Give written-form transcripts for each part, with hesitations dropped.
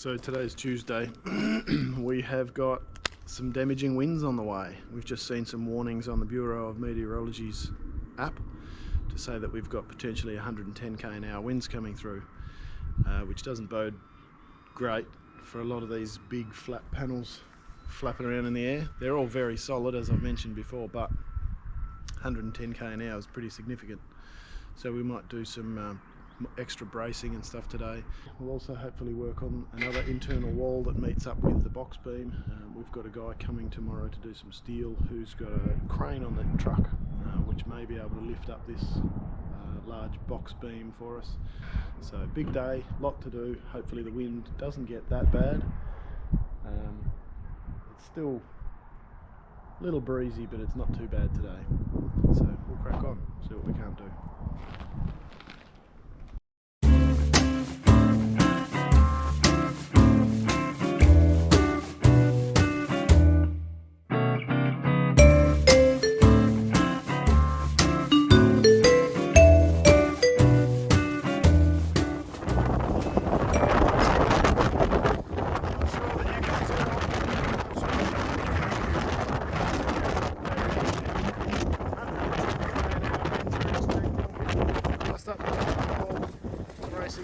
So today's Tuesday. We have got some damaging winds on the way. We've just seen some warnings on the Bureau of Meteorology's app to say that we've got potentially 110 km/h winds coming through, which doesn't bode great for a lot of these big flat panels flapping around in the air. They're all very solid, as I've mentioned before, but 110 km/h is pretty significant. So we might do some extra bracing and stuff today. We'll also hopefully work on another internal wall that meets up with the box beam. We've got a guy coming tomorrow to do some steel who's got a crane on the truck which may be able to lift up this large box beam for us. So big day, lot to do. Hopefully the wind doesn't get that bad. It's still a little breezy, but it's not too bad today. So we'll crack on, see what we can do.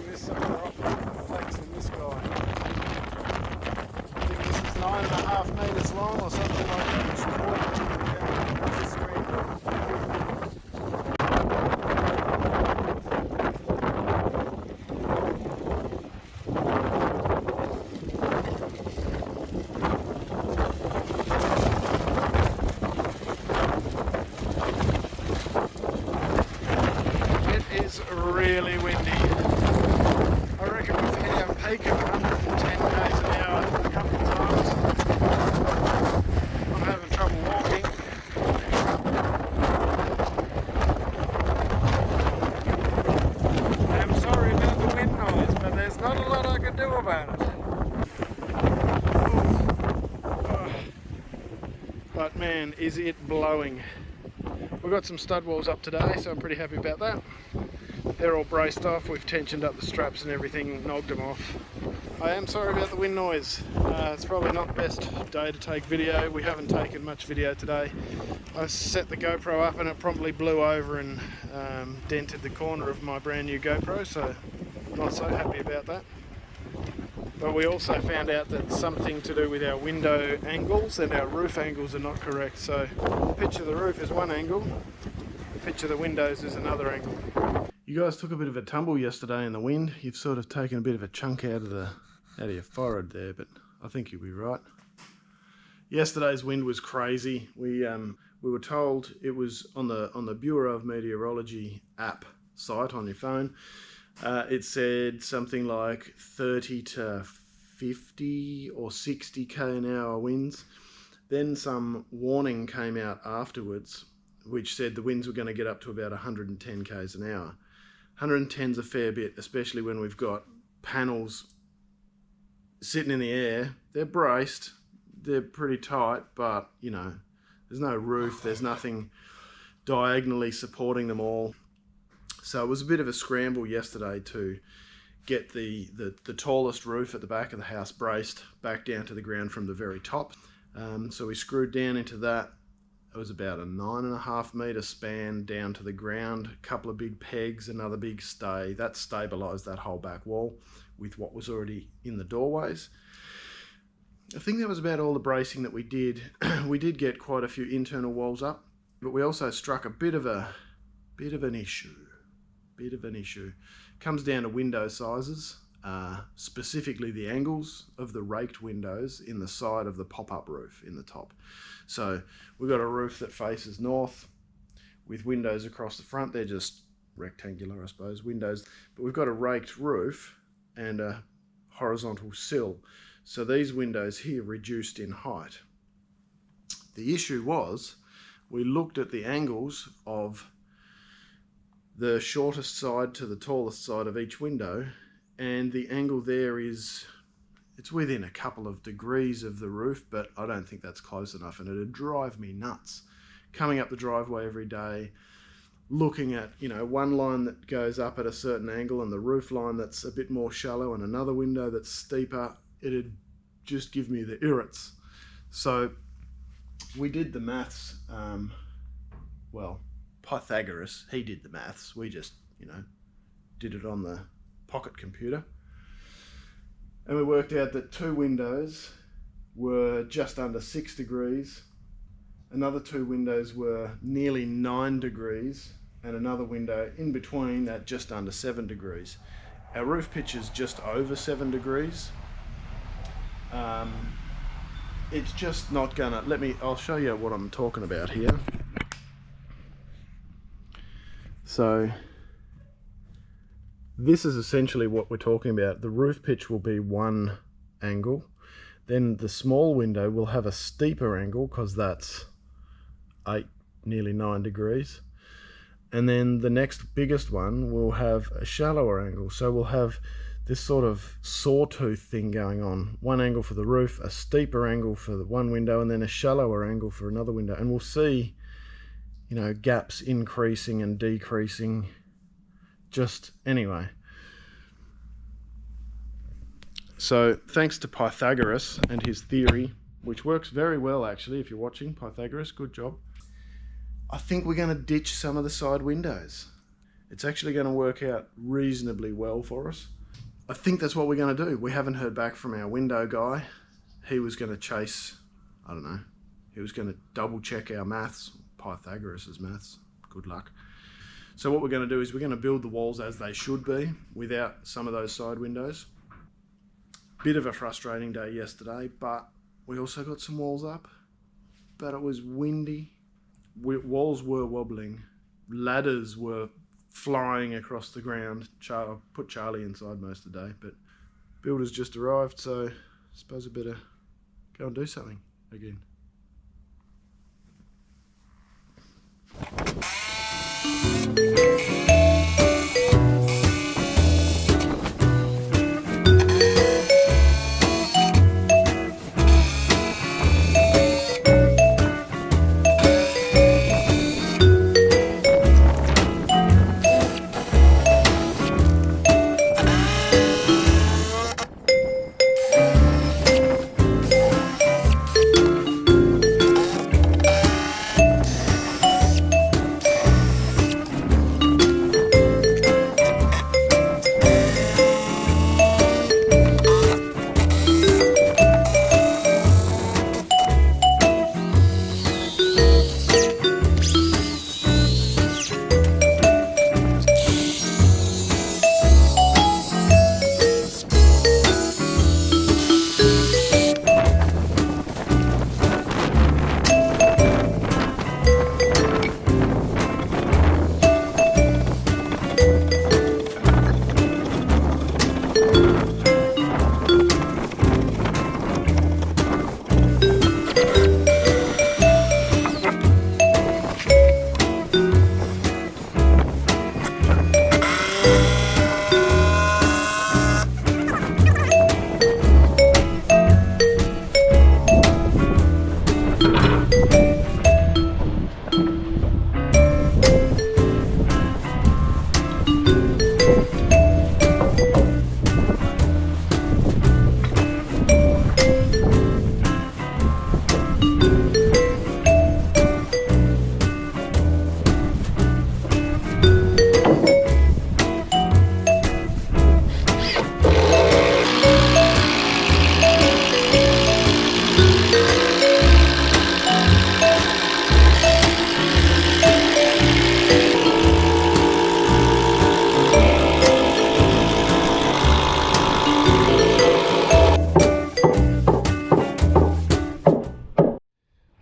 This sucker off and flexing this guy. I think this is 9.5 metres long or something like that. It should work this screen. It is really windy. I reckon we've hit our peak of 110 km/h a couple of times. I'm having trouble walking. I'm sorry about the wind noise, but there's not a lot I can do about it. But man, is it blowing. We've got some stud walls up today, so I'm pretty happy about that. They're all braced off, we've tensioned up the straps and everything, knocked them off. I am sorry about the wind noise. It's probably not the best day to take video. We haven't taken much video today. I set the GoPro up and it promptly blew over and dented the corner of my brand new GoPro, so not so happy about that. But we also found out that something to do with our window angles and our roof angles are not correct. So the pitch of the roof is one angle, the pitch of the windows is another angle. You guys took a bit of a tumble yesterday in the wind. You've sort of taken a bit of a chunk out of your forehead there, but I think you'll be right. Yesterday's wind was crazy. We were told it was on the Bureau of Meteorology app site on your phone. It said something like 30 to 50 or 60 km/h winds. Then some warning came out afterwards which said the winds were going to get up to about 110 km/h. 110's a fair bit, especially when we've got panels sitting in the air. They're braced, they're pretty tight, but you know, there's no roof, there's nothing diagonally supporting them all. So it was a bit of a scramble yesterday to get the tallest roof at the back of the house braced back down to the ground from the very top. So we screwed down into that. It was about a 9.5 metre span down to the ground, a couple of big pegs, another big stay. That stabilised that whole back wall with what was already in the doorways. I think that was about all the bracing that we did. We did get quite a few internal walls up, but we also struck a bit of an issue. Comes down to window sizes, specifically the angles of the raked windows in the side of the pop-up roof in the top. So we've got a roof that faces north with windows across the front. They're just rectangular, I suppose, windows. But we've got a raked roof and a horizontal sill. So these windows here reduced in height. The issue was we looked at the angles of the shortest side to the tallest side of each window, and the angle there it's within a couple of degrees of the roof, but I don't think that's close enough, and it'd drive me nuts coming up the driveway every day, looking at, you know, one line that goes up at a certain angle and the roof line that's a bit more shallow and another window that's steeper. it'd just give me the irrits. So we did the maths, well, Pythagoras, he did the maths. We just, you know, did it on the pocket computer. And we worked out that 2 windows were just under 6 degrees. Another 2 windows were nearly 9 degrees. And another window in between at just under 7 degrees. Our roof pitch is just over 7 degrees. It's just not gonna, I'll show you what I'm talking about here. So this is essentially what we're talking about. The roof pitch will be one angle. Then the small window will have a steeper angle because that's 8, nearly 9 degrees. And then the next biggest one will have a shallower angle. So we'll have this sort of sawtooth thing going on. One angle for the roof, a steeper angle for the one window, and then a shallower angle for another window. And we'll see, you know, gaps increasing and decreasing. Just anyway. So thanks to Pythagoras and his theory, which works very well actually if you're watching Pythagoras, good job. I think we're going to ditch some of the side windows. It's actually going to work out reasonably well for us. I think that's what we're going to do. We haven't heard back from our window guy. He was going to chase, I don't know, he was going to double check our maths, Pythagoras's maths. Good luck. So what we're going to do is we're going to build the walls as they should be without some of those side windows. Bit of a frustrating day yesterday, but we also got some walls up, but it was windy. Walls were wobbling, ladders were flying across the ground. I put Charlie inside most of the day, but builders just arrived, so I suppose I better go and do something again.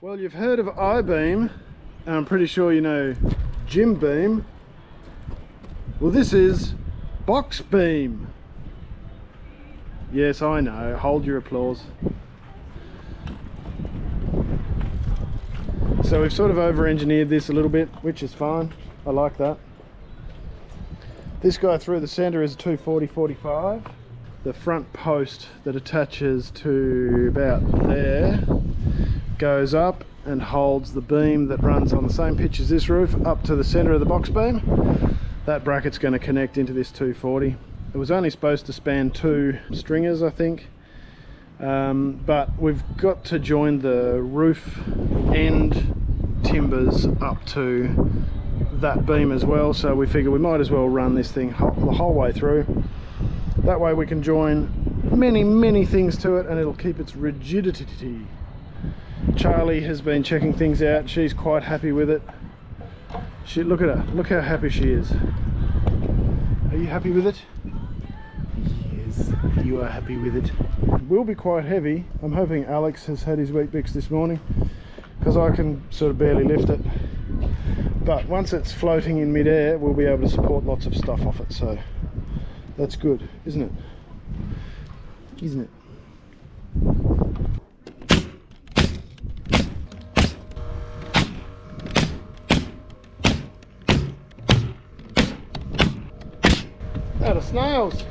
Well, you've heard of I-beam, and I'm pretty sure you know Jim beam. Well, this is box beam. Yes, I know, hold your applause. So we've sort of over-engineered this a little bit, which is fine. I like that. This guy through the center is a 240/45. The front post that attaches to about there goes up and holds the beam that runs on the same pitch as this roof up to the center of the box beam. That bracket's going to connect into this 240. It was only supposed to span 2 stringers, I think, But we've got to join the roof end timbers up to that beam as well, so we figure we might as well run this thing the whole way through. That way we can join many things to it and it'll keep its rigidity. Charlie has been checking things out. She's quite happy with it. Look at her, look how happy she is. Are you happy with it? Yes, you are happy with it. It will be quite heavy. I'm hoping Alex has had his wheat bix this morning, because I can sort of barely lift it. But once it's floating in midair, we'll be able to support lots of stuff off it, so that's good, isn't it? Isn't it? Out of snails.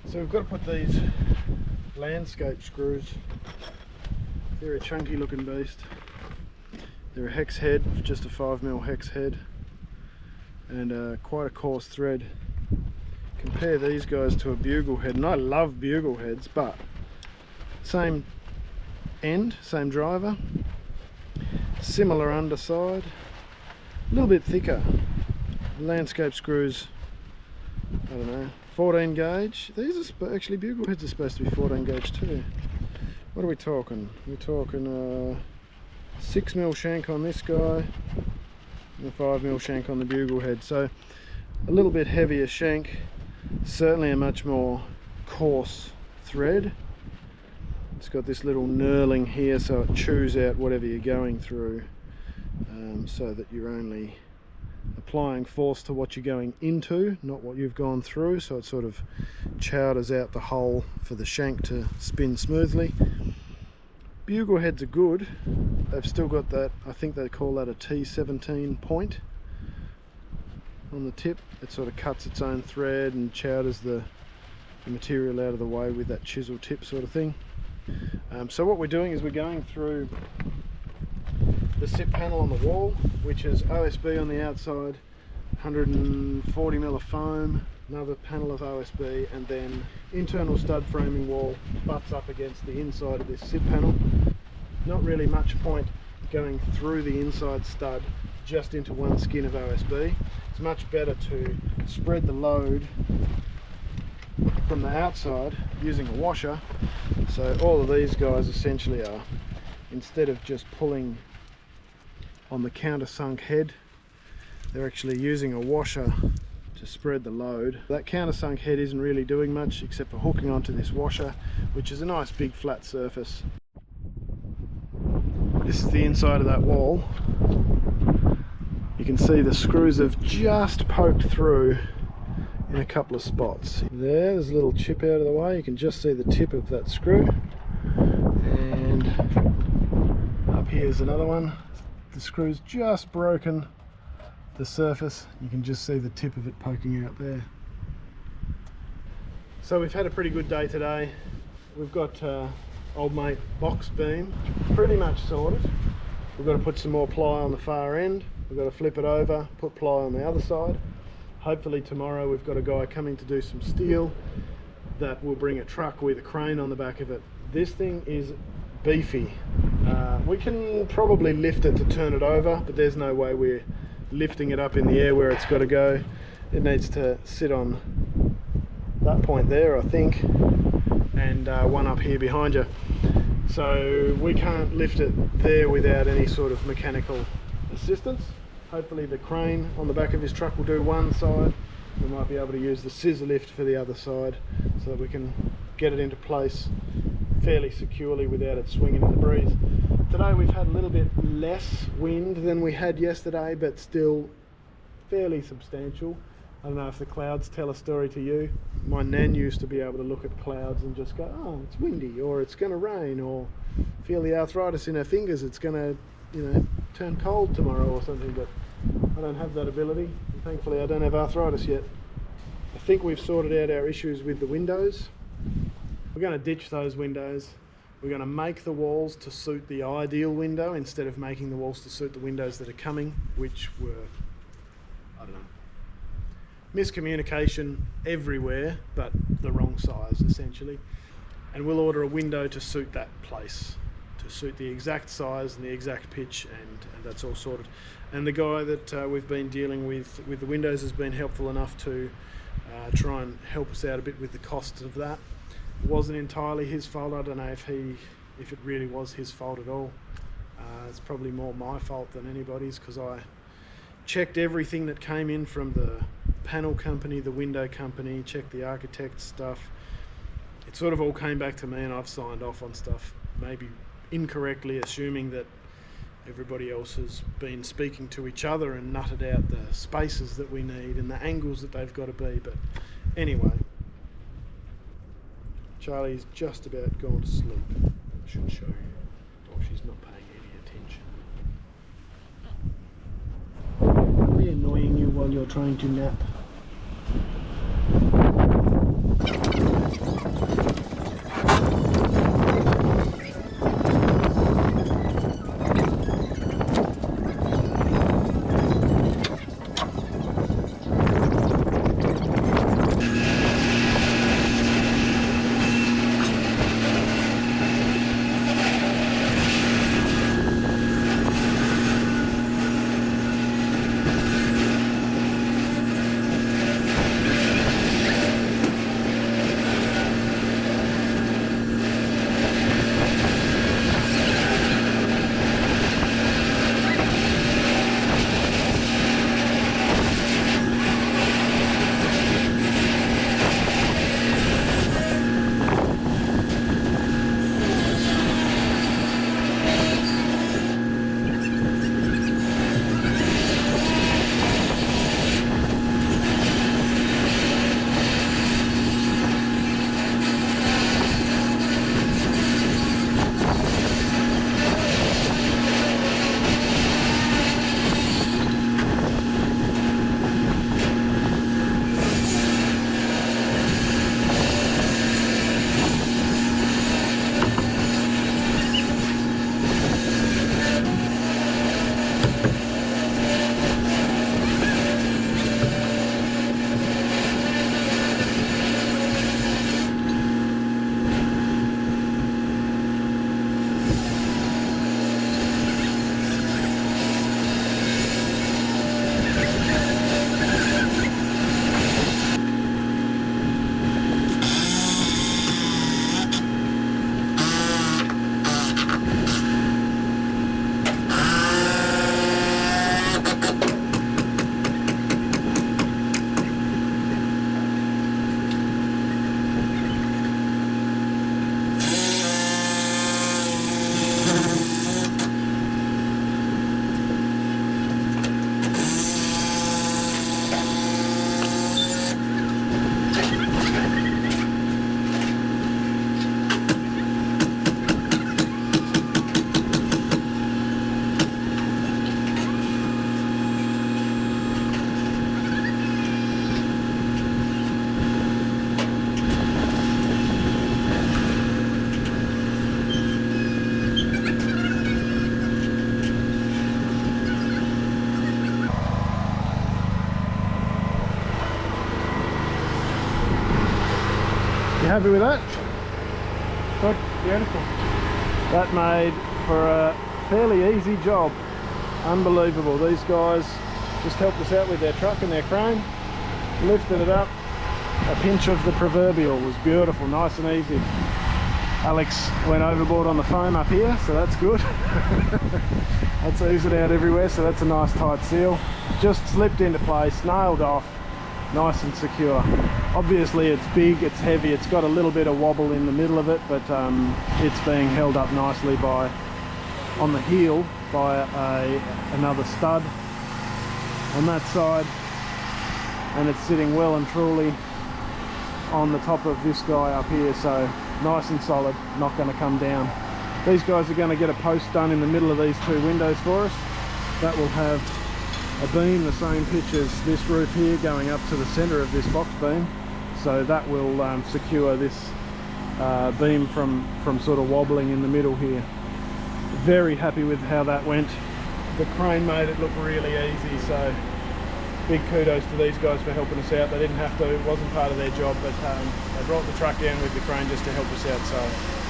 So we've got to put these landscape screws. They're a chunky looking beast. They're a hex head, just a 5mm hex head, and quite a coarse thread. Compare these guys to a bugle head, and I love bugle heads, but same end, same driver, similar underside, a little bit thicker. Landscape screws, I don't know, 14 gauge. These are actually, bugle heads are supposed to be 14 gauge too. What are we talking? We're talking 6mm shank on this guy and a 5mm shank on the bugle head. So a little bit heavier shank, certainly a much more coarse thread. It's got this little knurling here, so it chews out whatever you're going through, so that you're only applying force to what you're going into, not what you've gone through, so it sort of chowders out the hole for the shank to spin smoothly. Bugle heads are good. They've still got that, I think they call that a T17 point on the tip. It sort of cuts its own thread and chowders the material out of the way with that chisel tip sort of thing. So what we're doing is we're going through the SIP panel on the wall, which is OSB on the outside, 140mm of foam, another panel of OSB, and then internal stud framing wall butts up against the inside of this SIP panel. Not really much point going through the inside stud just into one skin of OSB. It's much better to spread the load from the outside using a washer. So all of these guys essentially are, instead of just pulling on the countersunk head, they're actually using a washer to spread the load. That countersunk head isn't really doing much except for hooking onto this washer, which is a nice big flat surface. This is the inside of that wall. You can see the screws have just poked through in a couple of spots. There's a little chip out of the way, you can just see the tip of that screw, and up here's another one. The screw's just broken the surface, you can just see the tip of it poking out there. So we've had a pretty good day today. We've got old mate box beam pretty much sorted. We've got to put some more ply on the far end, we've got to flip it over, put ply on the other side. Hopefully tomorrow we've got a guy coming to do some steel that will bring a truck with a crane on the back of it. This thing is beefy. We can probably lift it to turn it over, but there's no way we're lifting it up in the air where it's got to go. It needs to sit on that point there, I think, and one up here behind you. So we can't lift it there without any sort of mechanical assistance. Hopefully the crane on the back of his truck will do one side. We might be able to use the scissor lift for the other side so that we can get it into place fairly securely without it swinging in the breeze. Today we've had a little bit less wind than we had yesterday, but still fairly substantial. I don't know if the clouds tell a story to you. My nan used to be able to look at clouds and just go, oh, it's windy, or it's going to rain, or feel the arthritis in her fingers, it's going to, you know, turn cold tomorrow or something. But I don't have that ability, and thankfully I don't have arthritis yet. I think we've sorted out our issues with the windows. We're going to ditch those windows. We're going to make the walls to suit the ideal window instead of making the walls to suit the windows that are coming, which were, I don't know, miscommunication everywhere, but the wrong size essentially. And we'll order a window to suit that place, to suit the exact size and the exact pitch, and that's all sorted. And the guy that we've been dealing with the windows has been helpful enough to try and help us out a bit with the cost of that. It wasn't entirely his fault. I don't know if it really was his fault at all. It's probably more my fault than anybody's, because I checked everything that came in from the panel company, the window company, checked the architect stuff. It sort of all came back to me, and I've signed off on stuff, maybe incorrectly, assuming that everybody else has been speaking to each other and nutted out the spaces that we need and the angles that they've got to be. But anyway, Charlie's just about gone to sleep. I should show you. Oh, she's not paying any attention. Are we annoying you while you're trying to nap? You happy with that? Good, beautiful. That made for a fairly easy job. Unbelievable. These guys just helped us out with their truck and their crane, lifted it up. A pinch of the proverbial. Was beautiful, nice and easy. Alex went overboard on the foam up here, so that's good. That's oozed out everywhere, so that's a nice tight seal. Just slipped into place, nailed off, nice and secure. Obviously it's big, it's heavy, it's got a little bit of wobble in the middle of it, but it's being held up nicely by, on the heel, by another stud on that side. and it's sitting well and truly on the top of this guy up here, so nice and solid, not going to come down. These guys are going to get a post done in the middle of these two windows for us. That will have a beam the same pitch as this roof here going up to the center of this box beam, so that will secure this beam from sort of wobbling in the middle here. Very happy with how that went. The crane made it look really easy, so big kudos to these guys for helping us out. They didn't have to, it wasn't part of their job, but they brought the truck down with the crane just to help us out, so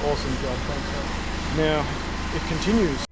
awesome job. Thanks. Now it continues.